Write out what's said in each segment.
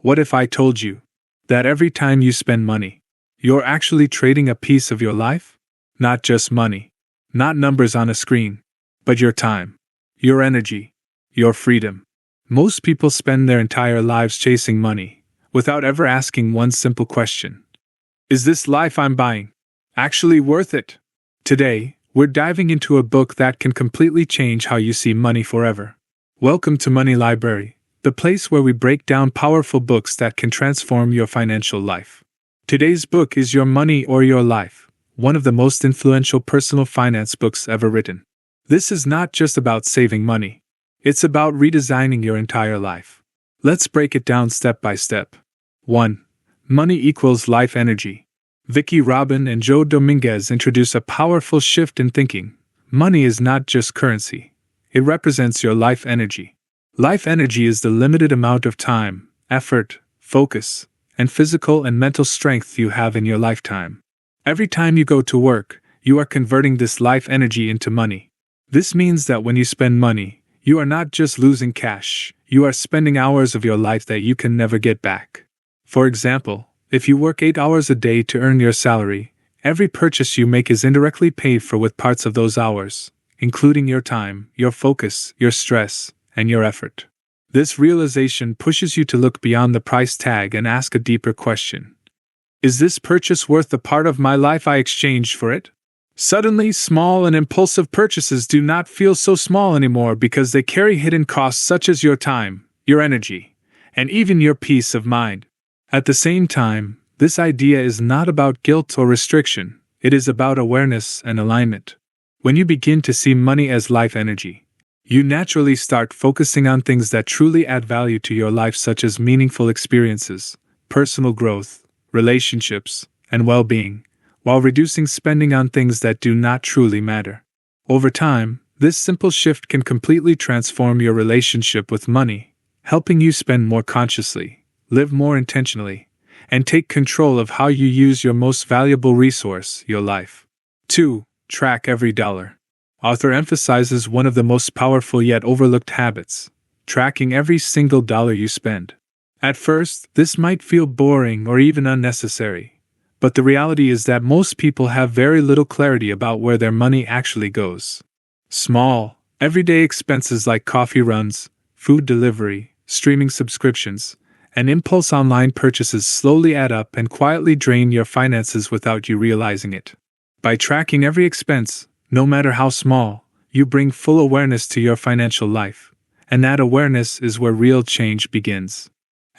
What if I told you that every time you spend money, you're actually trading a piece of your life? Not just money, not numbers on a screen, but your time, your energy, your freedom. Most people spend their entire lives chasing money, without ever asking one simple question. Is this life I'm buying actually worth it? Today, we're diving into a book that can completely change how you see money forever. Welcome to Money Library, the place where we break down powerful books that can transform your financial life. Today's book is Your Money or Your Life, one of the most influential personal finance books ever written. This is not just about saving money. It's about redesigning your entire life. Let's break it down step by step. 1. Money equals life energy. Vicki Robin and Joe Dominguez introduce a powerful shift in thinking. Money is not just currency. It represents your life energy. Life energy is the limited amount of time, effort, focus, and physical and mental strength you have in your lifetime. Every time you go to work, you are converting this life energy into money. This means that when you spend money, you are not just losing cash, you are spending hours of your life that you can never get back. For example, if you work 8 hours a day to earn your salary, every purchase you make is indirectly paid for with parts of those hours, including your time, your focus, your stress, and your effort. This realization pushes you to look beyond the price tag and ask a deeper question. Is this purchase worth the part of my life I exchanged for it? Suddenly, small and impulsive purchases do not feel so small anymore because they carry hidden costs such as your time, your energy, and even your peace of mind. At the same time, this idea is not about guilt or restriction, it is about awareness and alignment. When you begin to see money as life energy, you naturally start focusing on things that truly add value to your life, such as meaningful experiences, personal growth, relationships, and well-being, while reducing spending on things that do not truly matter. Over time, this simple shift can completely transform your relationship with money, helping you spend more consciously, live more intentionally, and take control of how you use your most valuable resource, your life. 2. Track every dollar. Author emphasizes one of the most powerful yet overlooked habits: tracking every single dollar you spend. At first, this might feel boring or even unnecessary, but the reality is that most people have very little clarity about where their money actually goes. Small, everyday expenses like coffee runs, food delivery, streaming subscriptions, and impulse online purchases slowly add up and quietly drain your finances without you realizing it. By tracking every expense, no matter how small, you bring full awareness to your financial life, and that awareness is where real change begins.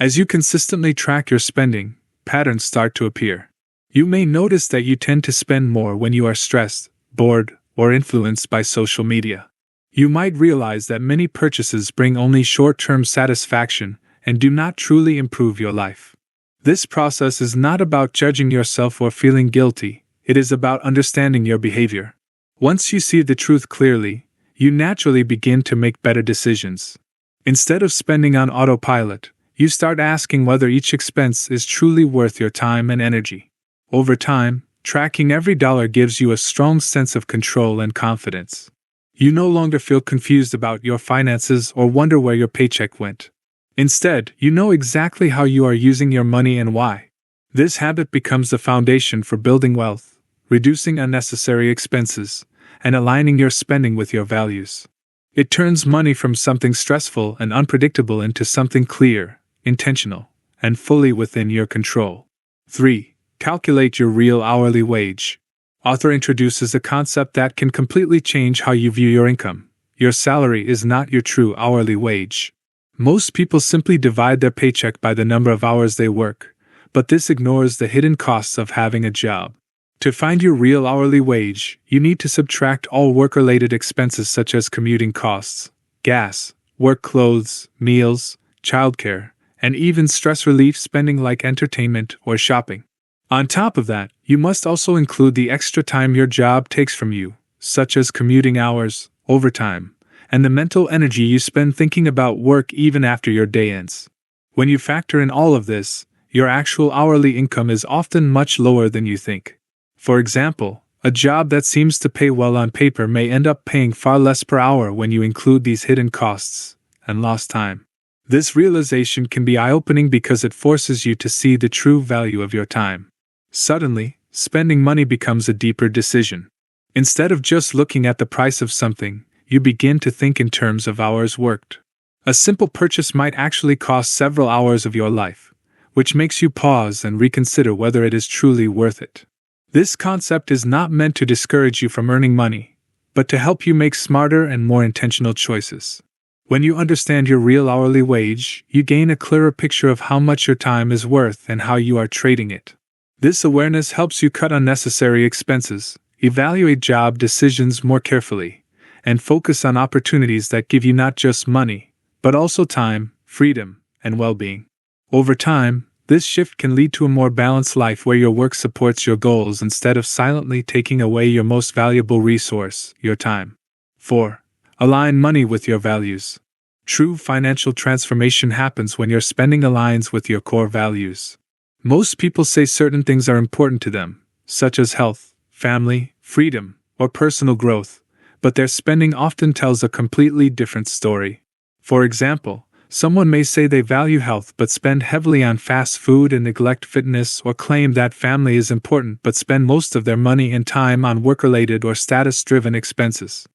As you consistently track your spending, patterns start to appear. You may notice that you tend to spend more when you are stressed, bored, or influenced by social media. You might realize that many purchases bring only short-term satisfaction and do not truly improve your life. This process is not about judging yourself or feeling guilty, it is about understanding your behavior. Once you see the truth clearly, you naturally begin to make better decisions. Instead of spending on autopilot, you start asking whether each expense is truly worth your time and energy. Over time, tracking every dollar gives you a strong sense of control and confidence. You no longer feel confused about your finances or wonder where your paycheck went. Instead, you know exactly how you are using your money and why. This habit becomes the foundation for building wealth, reducing unnecessary expenses, and aligning your spending with your values. It turns money from something stressful and unpredictable into something clear, intentional, and fully within your control. 3. Calculate your real hourly wage. Author introduces a concept that can completely change how you view your income. Your salary is not your true hourly wage. Most people simply divide their paycheck by the number of hours they work, but this ignores the hidden costs of having a job. To find your real hourly wage, you need to subtract all work-related expenses such as commuting costs, gas, work clothes, meals, childcare, and even stress relief spending like entertainment or shopping. On top of that, you must also include the extra time your job takes from you, such as commuting hours, overtime, and the mental energy you spend thinking about work even after your day ends. When you factor in all of this, your actual hourly income is often much lower than you think. For example, a job that seems to pay well on paper may end up paying far less per hour when you include these hidden costs and lost time. This realization can be eye-opening because it forces you to see the true value of your time. Suddenly, spending money becomes a deeper decision. Instead of just looking at the price of something, you begin to think in terms of hours worked. A simple purchase might actually cost several hours of your life, which makes you pause and reconsider whether it is truly worth it. This concept is not meant to discourage you from earning money, but to help you make smarter and more intentional choices. When you understand your real hourly wage, you gain a clearer picture of how much your time is worth and how you are trading it. This awareness helps you cut unnecessary expenses, evaluate job decisions more carefully, and focus on opportunities that give you not just money, but also time, freedom, and well-being. Over time, this shift can lead to a more balanced life where your work supports your goals instead of silently taking away your most valuable resource, your time. 4. Align money with your values. True financial transformation happens when your spending aligns with your core values. Most people say certain things are important to them, such as health, family, freedom, or personal growth, but their spending often tells a completely different story. For example, someone may say they value health but spend heavily on fast food and neglect fitness, or claim that family is important but spend most of their money and time on work-related or status-driven expenses.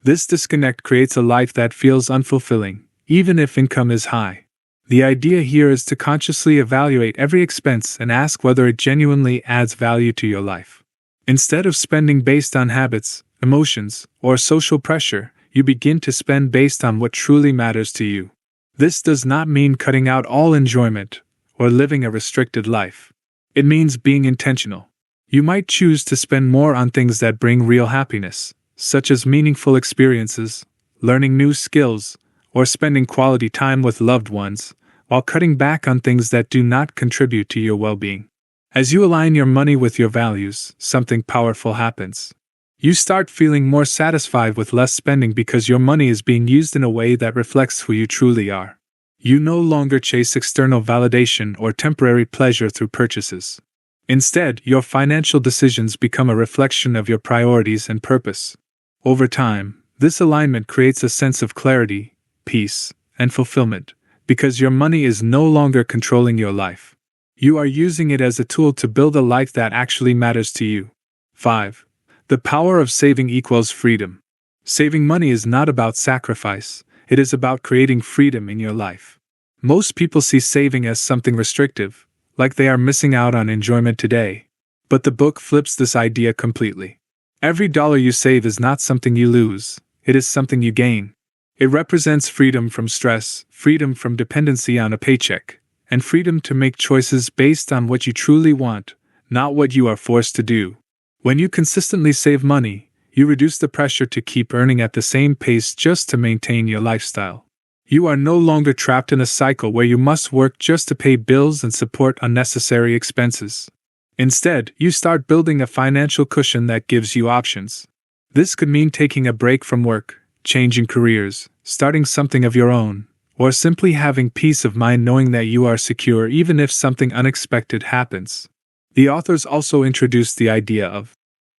This disconnect creates a life that feels unfulfilling, even if income is high. The idea here is to consciously evaluate every expense and ask whether it genuinely adds value to your life. Instead of spending based on habits, emotions, or social pressure, you begin to spend based on what truly matters to you. This does not mean cutting out all enjoyment or living a restricted life. It means being intentional. You might choose to spend more on things that bring real happiness, such as meaningful experiences, learning new skills, or spending quality time with loved ones, while cutting back on things that do not contribute to your well-being. As you align your money with your values, something powerful happens. You start feeling more satisfied with less spending because your money is being used in a way that reflects who you truly are. You no longer chase external validation or temporary pleasure through purchases. Instead, your financial decisions become a reflection of your priorities and purpose. Over time, this alignment creates a sense of clarity, peace, and fulfillment, because your money is no longer controlling your life. You are using it as a tool to build a life that actually matters to you. 5. The power of saving equals freedom. Saving money is not about sacrifice, it is about creating freedom in your life. Most people see saving as something restrictive, like they are missing out on enjoyment today. But the book flips this idea completely. Every dollar you save is not something you lose, it is something you gain. It represents freedom from stress, freedom from dependency on a paycheck, and freedom to make choices based on what you truly want, not what you are forced to do. When you consistently save money, you reduce the pressure to keep earning at the same pace just to maintain your lifestyle. You are no longer trapped in a cycle where you must work just to pay bills and support unnecessary expenses. Instead, you start building a financial cushion that gives you options. This could mean taking a break from work, changing careers, starting something of your own, or simply having peace of mind knowing that you are secure even if something unexpected happens. The authors also introduced the idea of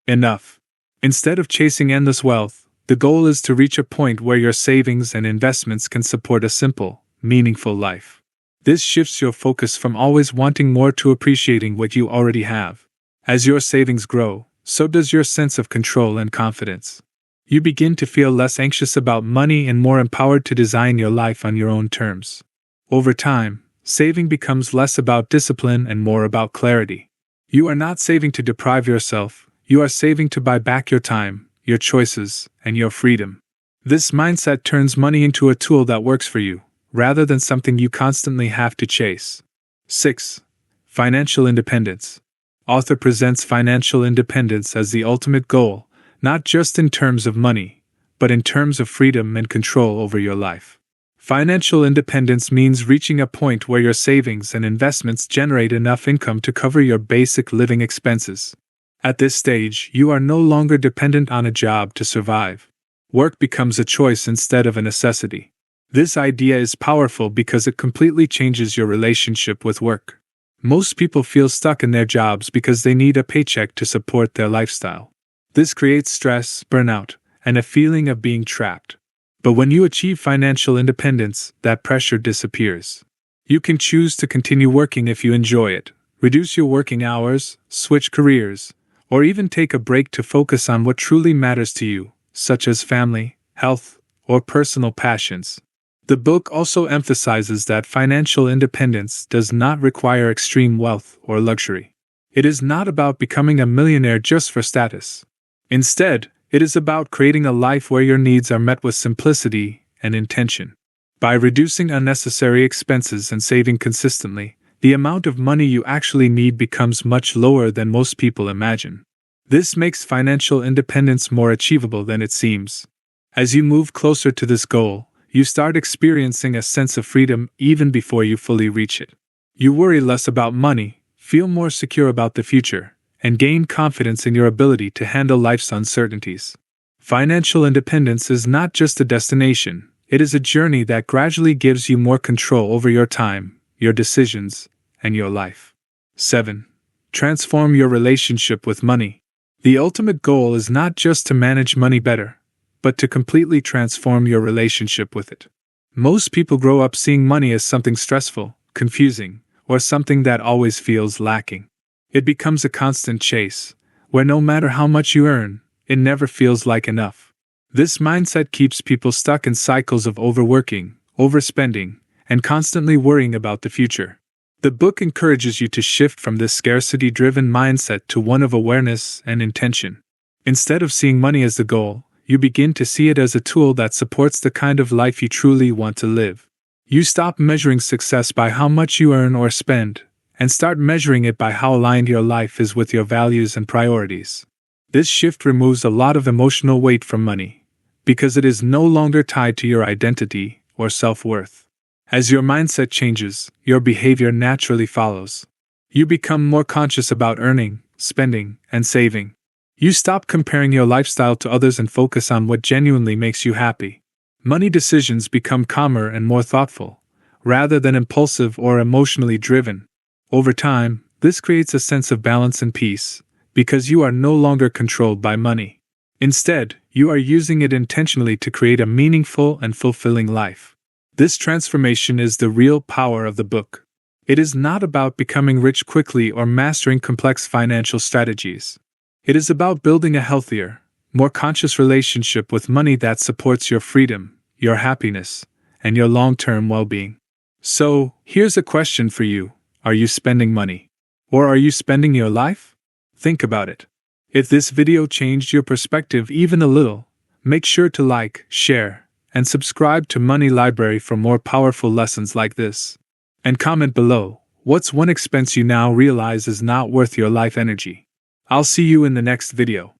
enough. Instead of chasing endless wealth, the goal is to reach a point where your savings and investments can support a simple, meaningful life. This shifts your focus from always wanting more to appreciating what you already have. As your savings grow, so does your sense of control and confidence. You begin to feel less anxious about money and more empowered to design your life on your own terms. Over time, saving becomes less about discipline and more about clarity. You are not saving to deprive yourself, you are saving to buy back your time, your choices, and your freedom. This mindset turns money into a tool that works for you, rather than something you constantly have to chase. 6. Financial independence. Author presents financial independence as the ultimate goal, not just in terms of money, but in terms of freedom and control over your life. Financial independence means reaching a point where your savings and investments generate enough income to cover your basic living expenses. At this stage, you are no longer dependent on a job to survive. Work becomes a choice instead of a necessity. This idea is powerful because it completely changes your relationship with work. Most people feel stuck in their jobs because they need a paycheck to support their lifestyle. This creates stress, burnout, and a feeling of being trapped. But when you achieve financial independence, that pressure disappears. You can choose to continue working if you enjoy it, reduce your working hours, switch careers, or even take a break to focus on what truly matters to you, such as family, health, or personal passions. The book also emphasizes that financial independence does not require extreme wealth or luxury. It is not about becoming a millionaire just for status. Instead, it is about creating a life where your needs are met with simplicity and intention. By reducing unnecessary expenses and saving consistently, the amount of money you actually need becomes much lower than most people imagine. This makes financial independence more achievable than it seems. As you move closer to this goal, you start experiencing a sense of freedom even before you fully reach it. You worry less about money, feel more secure about the future, and gain confidence in your ability to handle life's uncertainties. Financial independence is not just a destination, it is a journey that gradually gives you more control over your time, your decisions, and your life. 7. Transform your relationship with money. The ultimate goal is not just to manage money better, but to completely transform your relationship with it. Most people grow up seeing money as something stressful, confusing, or something that always feels lacking. It becomes a constant chase, where no matter how much you earn, it never feels like enough. This mindset keeps people stuck in cycles of overworking, overspending, and constantly worrying about the future. The book encourages you to shift from this scarcity-driven mindset to one of awareness and intention. Instead of seeing money as the goal, you begin to see it as a tool that supports the kind of life you truly want to live. You stop measuring success by how much you earn or spend, and start measuring it by how aligned your life is with your values and priorities. This shift removes a lot of emotional weight from money, because it is no longer tied to your identity or self-worth. As your mindset changes, your behavior naturally follows. You become more conscious about earning, spending, and saving. You stop comparing your lifestyle to others and focus on what genuinely makes you happy. Money decisions become calmer and more thoughtful, rather than impulsive or emotionally driven. Over time, this creates a sense of balance and peace, because you are no longer controlled by money. Instead, you are using it intentionally to create a meaningful and fulfilling life. This transformation is the real power of the book. It is not about becoming rich quickly or mastering complex financial strategies. It is about building a healthier, more conscious relationship with money that supports your freedom, your happiness, and your long-term well-being. So, here's a question for you. Are you spending money? Or are you spending your life? Think about it. If this video changed your perspective even a little, make sure to like, share, and subscribe to Money Library for more powerful lessons like this. And comment below, what's one expense you now realize is not worth your life energy? I'll see you in the next video.